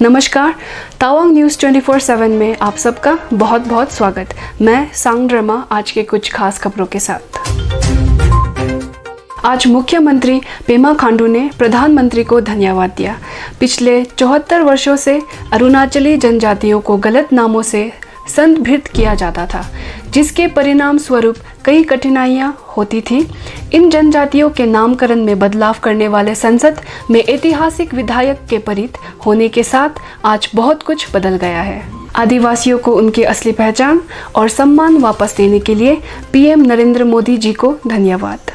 नमस्कार, तावांग न्यूज़ 24/7 में आप सबका बहुत बहुत स्वागत। मैं सांगड्रमा आज के कुछ खास खबरों के साथ। आज मुख्यमंत्री पेमा खांडू ने प्रधानमंत्री को धन्यवाद दिया। पिछले 74 वर्षों से अरुणाचली जनजातियों को गलत नामों से संदर्भित किया जाता था, जिसके परिणाम स्वरूप कई कठिनाइयां होती थी। इन जनजातियों के नामकरण में बदलाव करने वाले संसद में ऐतिहासिक विधायक के परित होने के साथ आज बहुत कुछ बदल गया है। आदिवासियों को उनकी असली पहचान और सम्मान वापस देने के लिए पीएम नरेंद्र मोदी जी को धन्यवाद।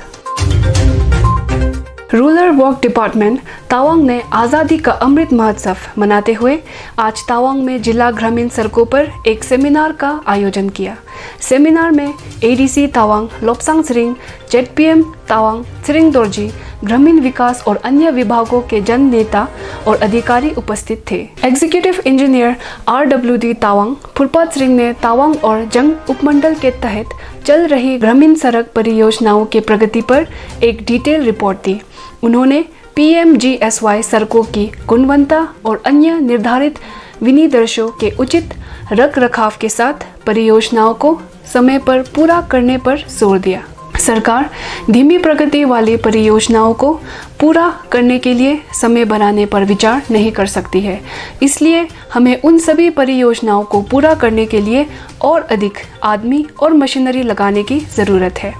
रूरल वर्क डिपार्टमेंट तावांग ने आज़ादी का अमृत महोत्सव मनाते हुए आज तावांग में जिला ग्रामीण सड़कों पर एक सेमिनार का आयोजन किया। सेमिनार में एडीसी तावांग लोपसांग सिरिंग, जेडपीएम तावांग सिरिंग दोरजी, ग्रामीण विकास और अन्य विभागों के जन नेता और अधिकारी उपस्थित थे। एग्जीक्यूटिव इंजीनियर RWD तावांग फुरपात सिरिंग ने तावांग और जंग उपमंडल के तहत चल रही ग्रामीण सड़क परियोजनाओं की प्रगति पर एक डिटेल रिपोर्ट दी। उन्होंने PMGSY सड़कों की गुणवत्ता और अन्य निर्धारित विनिर्देशों के उचित रखरखाव के साथ परियोजनाओं को समय पर पूरा करने पर जोर दिया। सरकार धीमी प्रगति वाली परियोजनाओं को पूरा करने के लिए समय बढ़ाने पर विचार नहीं कर सकती है, इसलिए हमें उन सभी परियोजनाओं को पूरा करने के लिए और अधिक आदमी और मशीनरी लगाने की ज़रूरत है।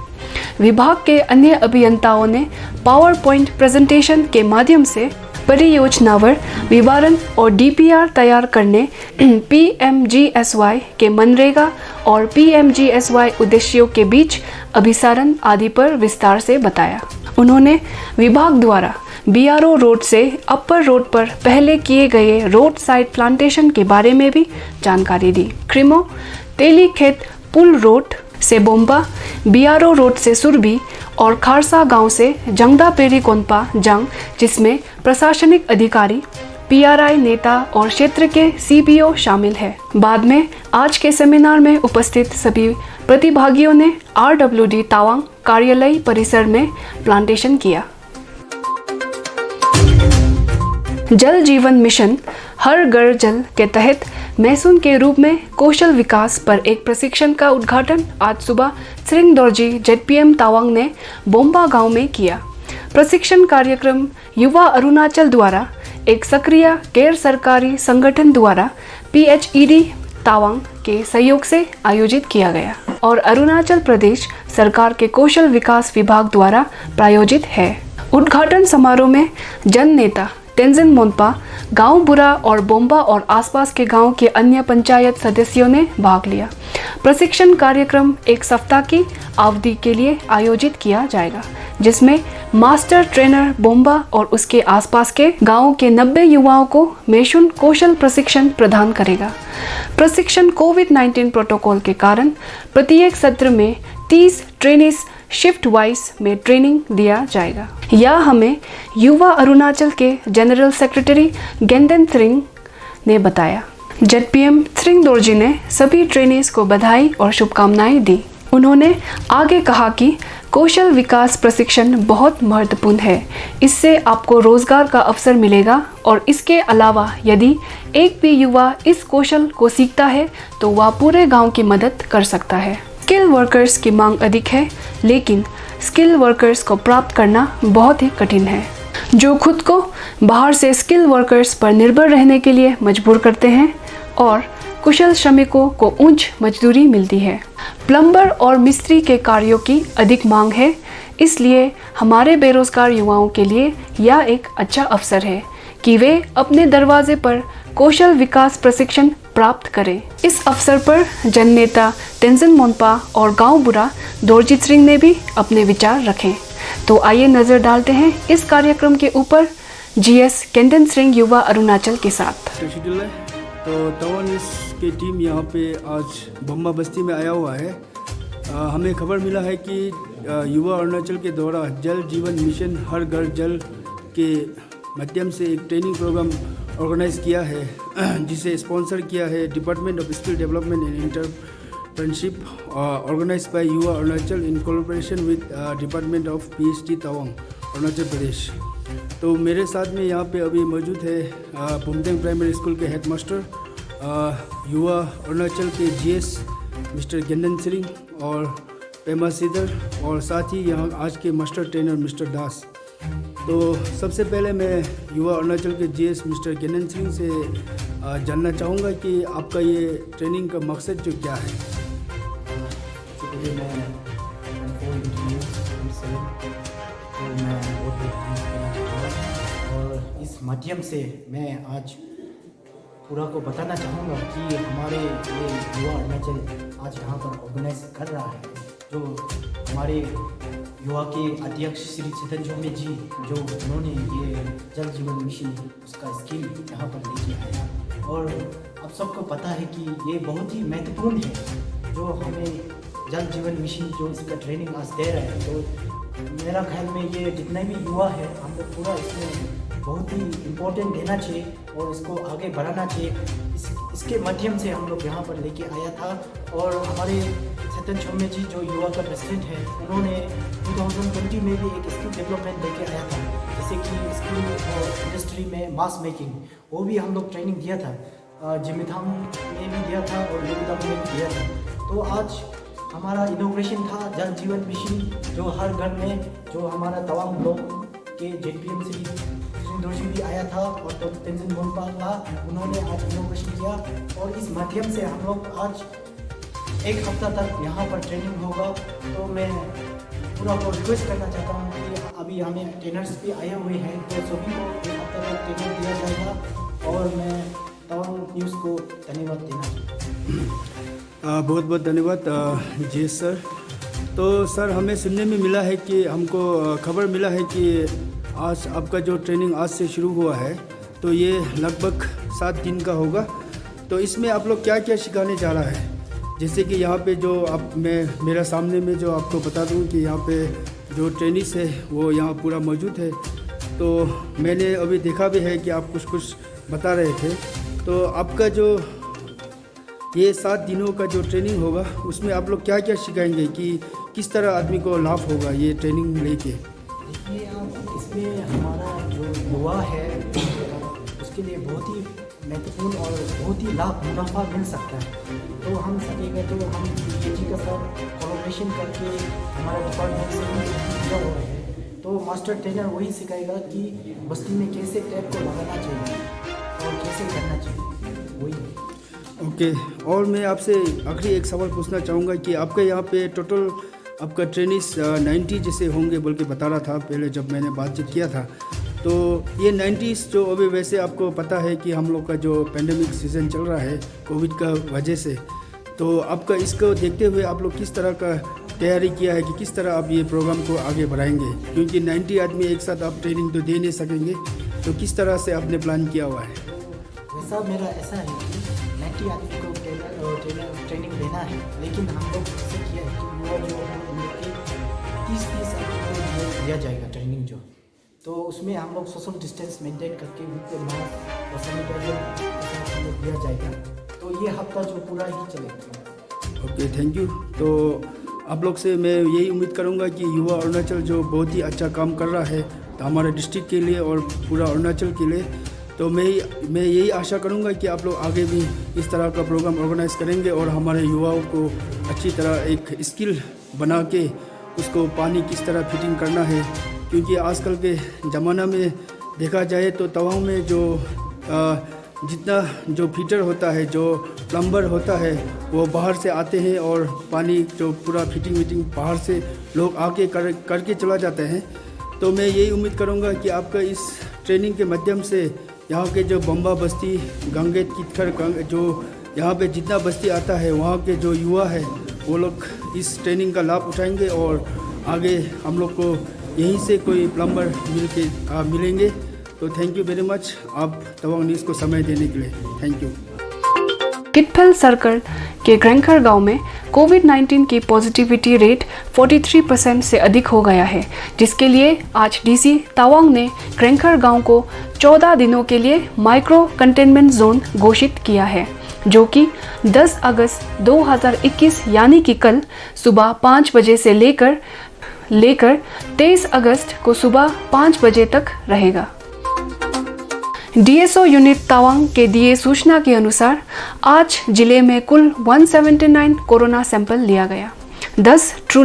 विभाग के अन्य अभियंताओं ने पावर पॉइंट प्रेजेंटेशन के माध्यम से परियोजनावर विवरण और DPR तैयार करने, PMGSY के मनरेगा और PMGSY उद्देश्यों के बीच अभिसरण आदि पर विस्तार से बताया। उन्होंने विभाग द्वारा BRO रोड से अपर रोड पर पहले किए गए रोड साइड प्लांटेशन के बारे में भी जानकारी दी। क्रिमो तेली खेत पुल रोड से बोम्बा, BRO रोड से सुरभी और खारसा गांव से जंगदा पेरी कोनपा जंग, जिसमें प्रशासनिक अधिकारी, PRI नेता और क्षेत्र के CBO शामिल है। बाद में आज के सेमिनार में उपस्थित सभी प्रतिभागियों ने RWD तावांग कार्यालय परिसर में प्लांटेशन किया। जल जीवन मिशन हर घर जल के तहत मैसून के रूप में कौशल विकास पर एक प्रशिक्षण का उद्घाटन आज सुबह सिरिंग दोरजी जेडपीएम तावांग ने बोम्बा गांव में किया। प्रशिक्षण कार्यक्रम युवा अरुणाचल द्वारा एक सक्रिय गैर सरकारी संगठन द्वारा PHED तावांग के सहयोग से आयोजित किया गया और अरुणाचल प्रदेश सरकार के कौशल विकास विभाग द्वारा प्रायोजित है। उद्घाटन समारोह में जन नेता तेंजिन मोन्पा, गांव बुरा और बोम्बा और आसपास के गांव के अन्य पंचायत सदस्यों ने भाग लिया। प्रशिक्षण कार्यक्रम एक सप्ताह की अवधि के लिए आयोजित किया जाएगा, जिसमें मास्टर ट्रेनर बोम्बा और उसके आसपास के गांवों के 90 युवाओं को मैसून कौशल प्रशिक्षण प्रदान करेगा। प्रशिक्षण कोविड-19 प्रोटोकॉल के कारण प्रत्येक सत्र में 30 ट्रेनिज शिफ्ट वाइज में ट्रेनिंग दिया जाएगा। यह हमें युवा अरुणाचल के जनरल सेक्रेटरी गेंदेन सिरिंग ने बताया। जेडपीएम सिरिंग दोरजी ने सभी ट्रेनीज को बधाई और शुभकामनाएं दी। उन्होंने आगे कहा कि कौशल विकास प्रशिक्षण बहुत महत्वपूर्ण है। इससे आपको रोजगार का अवसर मिलेगा और इसके अलावा यदि एक भी युवा इस कौशल को सीखता है तो वह पूरे गांव की मदद कर सकता है। स्किल वर्कर्स की मांग अधिक है, लेकिन स्किल वर्कर्स को प्राप्त करना बहुत ही कठिन है, जो खुद को बाहर से स्किल वर्कर्स पर निर्भर रहने के लिए मजबूर करते हैं और कुशल श्रमिकों को उच्च मजदूरी मिलती है। प्लम्बर और मिस्त्री के कार्यों की अधिक मांग है, इसलिए हमारे बेरोजगार युवाओं के लिए यह एक अच्छा अवसर है कि वे अपने दरवाजे पर कौशल विकास प्रशिक्षण प्राप्त करें। इस अवसर पर जन नेता तेंजिन मोन्पा और गांव बुरा दोरजी सिरिंग ने भी अपने विचार रखे। तो आइए नजर डालते हैं इस कार्यक्रम के ऊपर GS गेंदेन सिरिंग युवा अरुणाचल के साथ। तो तावांग की टीम यहाँ पे आज बोम्बा बस्ती में आया हुआ है। हमें खबर मिला है कि युवा अरुणाचल के द्वारा जल जीवन मिशन हर घर जल के माध्यम से एक ट्रेनिंग प्रोग्राम ऑर्गेनाइज किया है, जिसे स्पॉन्सर किया है department of skill development and entrepreneurship, organize by Yuva Arunachal in collaboration with department of PhD Tawang Arunachal Pradesh. तो मेरे साथ में यहाँ पे अभी मौजूद है पुमदेंग प्राइमरी स्कूल के हेडमास्टर, युवा अरुणाचल के जीएस मिस्टर गेंदन सिरिंग और पेमा सीधर, और साथ ही यहाँ आज के मास्टर ट्रेनर मिस्टर दास। तो सबसे पहले मैं युवा अरुणाचल के जीएस मिस्टर गेंदन सिरिंग से जानना चाहूँगा कि आपका ये ट्रेनिंग का मकसद जो क्या है। सबसे पहले मैं बहुत बहुत थैंक्स करना चाहूँगा, और इस माध्यम से मैं आज पूरा को बताना चाहूँगा कि हमारे ये युवा अरुणाचल आज यहाँ पर ऑर्गेनाइज कर रहा है, जो हमारे युवा के अध्यक्ष श्री चेतन चोमे जी, जो उन्होंने ये जल जीवन मिशन उसका स्कीम यहाँ पर लेके आया। और आप सबको पता है कि ये बहुत ही महत्वपूर्ण है, जो हमें जल जीवन मिशन जो इसका ट्रेनिंग आज दे रहा है। तो मेरा ख्याल में ये जितने भी युवा है, हम लोग पूरा इसमें बहुत ही इम्पोर्टेंट देना चाहिए और इसको आगे बढ़ाना चाहिए। इसके माध्यम से हम लोग यहाँ पर लेके आया था, और हमारे चेतन चोमे जी जो युवा का प्रेसिडेंट है, उन्होंने 2020 में भी एक स्किल डेवलपमेंट लेके आया था, जैसे कि स्किल और इंडस्ट्री में मास मेकिंग, वो भी हम लोग ट्रेनिंग दिया था, जिमिथाम में भी दिया था और योगिताम में भी दिया था। तो आज हमारा इनोग्रेशन था जल जीवन मिशन, जो हर घर में, जो हमारा तवांग ब्लॉक के जेडपीएम से दोषी भी आया था, और तो तेंजिन बोंपा का उन्होंने आज इनोग्रेशन किया। और इस माध्यम से हम लोग आज एक हफ्ता तक यहाँ पर ट्रेनिंग होगा। तो मैं पूरा को रिक्वेस्ट करना चाहता हूँ कि अभी हमें ट्रेनर्स भी आए हुए हैं, तो सभी को एक हफ्ता तक ट्रेनिंग दिया जाएगा। और मैं तवांग न्यूज़ को धन्यवाद देना चाहता हूँ। बहुत बहुत धन्यवाद जी सर। तो सर, हमें सुनने में मिला है कि हमको खबर मिला है कि आज आपका जो ट्रेनिंग आज से शुरू हुआ है, तो ये लगभग 7 दिन का होगा। तो इसमें आप लोग क्या क्या सिखाने जा रहा है? जैसे कि यहाँ पे जो मेरा सामने में जो आपको बता दूँ कि यहाँ पे जो ट्रेनिंग्स है वो यहाँ पूरा मौजूद है। तो मैंने अभी देखा भी है कि आप कुछ बता रहे थे। तो आपका जो ये 7 दिनों का जो ट्रेनिंग होगा, उसमें आप लोग क्या क्या सिखाएंगे कि किस तरह आदमी को लाभ होगा ये ट्रेनिंग लेके? देखिए, इसमें हमारा जो युवा है उसके लिए बहुत ही महत्वपूर्ण और बहुत ही लाभ मुनाफा मिल सकता है। तो हम सकेंगे तो हम पीएचई का साथ कोलैबोरेशन करके हमारा डिपार्टमेंट से भी जुड़ा हुआ है। तो मास्टर ट्रेनर वही सिखाएगा कि बस्ती में कैसे टैप को लगाना चाहिए और कैसे करना चाहिए, वही। ओके, और मैं आपसे आखिरी एक सवाल पूछना चाहूँगा कि आपके यहाँ पे टोटल आपका ट्रेनिस 90 जैसे होंगे बोल के बता रहा था पहले जब मैंने बातचीत किया था। तो ये 90 जो अभी वैसे आपको पता है कि हम लोग का जो पेंडेमिक सीज़न चल रहा है कोविड का वजह से, तो आपका इसको देखते हुए आप लोग किस तरह का तैयारी किया है कि किस तरह आप ये प्रोग्राम को आगे बढ़ाएंगे? क्योंकि 90 आदमी एक साथ आप ट्रेनिंग तो दे नहीं सकेंगे, तो किस तरह से आपने प्लान किया हुआ है? वैसा मेरा ऐसा है कि 90 आदमी को ट्रेनिंग देना है, लेकिन हम लोग ऐसे किया है कि वो जो 30 आदमी को दिया जाएगा ट्रेनिंग जो, तो उसमें हम लोग सोशल डिस्टेंस मेंटेन करके विद मास्क और सैनिटाइजर हम लोग दिया जाएगा। तो ये हफ्ता जो पूरा ही चलेगा। Okay, thank you. तो आप लोग से मैं यही उम्मीद करूंगा कि युवा अरुणाचल जो बहुत ही अच्छा काम कर रहा है तो हमारे डिस्ट्रिक्ट के लिए और पूरा अरुणाचल के लिए, तो मैं यही आशा करूंगा कि आप लोग आगे भी इस तरह का प्रोग्राम ऑर्गेनाइज करेंगे और हमारे युवाओं को अच्छी तरह एक स्किल बना के उसको पानी किस तरह फिटिंग करना है। क्योंकि आजकल के ज़माना में देखा जाए तो तवांग में जो जितना जो फिटर होता है, जो प्लम्बर होता है, वो बाहर से आते हैं और पानी जो पूरा फिटिंग बाहर से लोग आके करके चला जाते हैं। तो मैं यही उम्मीद करूंगा कि आपका इस ट्रेनिंग के माध्यम से यहाँ के जो बम्बा बस्ती, गंगेत, कितखर, जो यहाँ पे जितना बस्ती आता है वहाँ के जो युवा है वो लोग इस ट्रेनिंग का लाभ उठाएंगे और आगे हम लोग को यहीं से कोई प्लम्बर मिलेंगे। तो थैंक यू वेरी मच आप तवांग न्यूज़ को समय देने के लिए। Thank you. किटफेल सर्कल के ग्रेंखर गांव में कोविड-19 की पॉजिटिविटी रेट 43% से अधिक हो गया है, जिसके लिए आज डीसी तवांग ने ग्रेंखर गांव को 14 दिनों के लिए माइक्रो कंटेनमेंट जोन घोषित किया है, जो कि 10 अगस्त 2021 यानी कि कल सुबह 5 बजे से लेकर लेकर 23 अगस्त को सुबह 5 बजे तक रहेगा। डीएसओ यूनिट तवांग के दिए सूचना के अनुसार आज जिले में कुल 179 कोरोना सैंपल लिया गया। 10 ट्रू